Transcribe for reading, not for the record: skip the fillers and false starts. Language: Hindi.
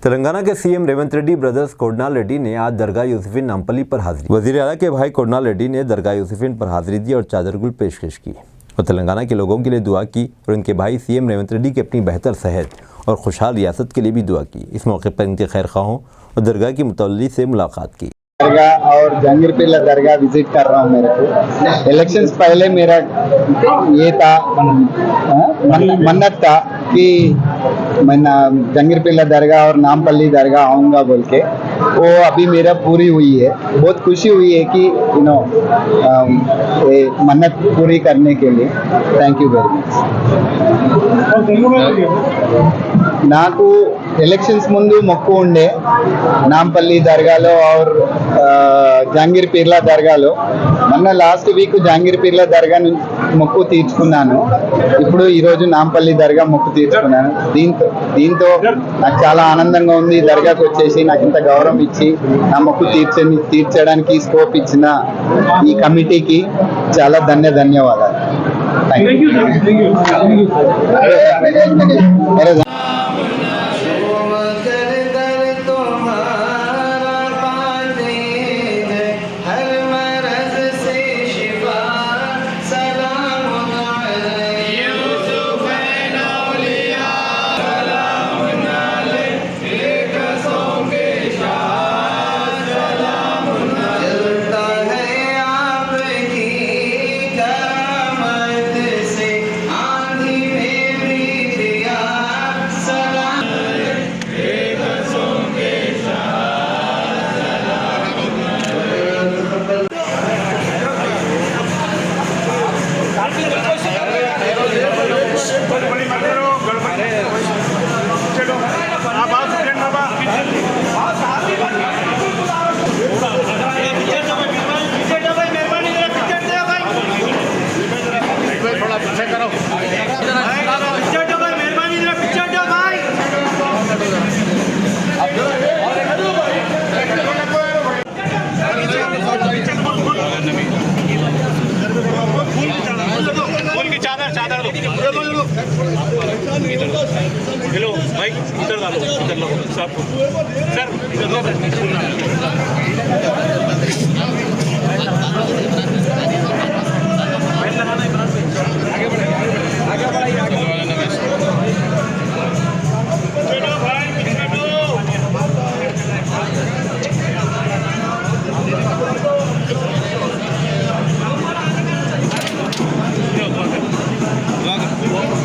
तेलंगाना के सीएम रेवंत रेड्डी ब्रदर्स कोडनाल रेड्डी ने आज दरगाह यूसुफिन नामपल्ली पर हाजिरी। वजीर आला के भाई कोडनाल रेड्डी ने दरगाह यूसुफिन पर हाजिरी दी और चादरगुल पेशकश की और तेलंगाना के लोगों के लिए दुआ की और उनके भाई सीएम रेवंत रेड्डी की अपनी बेहतर सेहत और खुशहाल रियासत के लिए भी दुआ की। इस मौके पर इनके खैर खाहों और दरगाह की मुतवल्ली से मुलाकात की। दरगाह और जहांगीर पीरला दरगाह विजिट कर रहा हूँ। मेरे को इलेक्शंस पहले मेरा ये था मन्नत था कि मैं जहांगीर पीरला दरगाह और नामपल्ली दरगाह आऊँगा बोल के, वो अभी मेरा पूरी हुई है। बहुत खुशी हुई है कि मन्नत पूरी करने के लिए थैंक यू वेरी मच। నాకు ఎలక్షన్స్ ముందు మొక్కు ఉండే నాంపల్లి దర్గాలో और జహాంగీర్ పీర్లా దర్గాలో మొన్న లాస్ట్ వీక్ జహాంగీర్ పీర్లా దర్గా మొక్కు తీర్చుకున్నాను. ఇప్పుడు ఈరోజు నాంపల్లి దర్గా మొక్కు తీర్చుకున్నాను. దీంతో నాకు చాలా ఆనందంగా ఉంది. దర్గాకు వచ్చేసి నాకు ఇంత గౌరవం ఇచ్చి నా మొక్కు తీర్చడానికి స్కోప్ ఇచ్చిన ఈ కమిటీకి చాలా ధన్యవాదాలు. Thank you. हेलो भाई इधर डालो सर इधर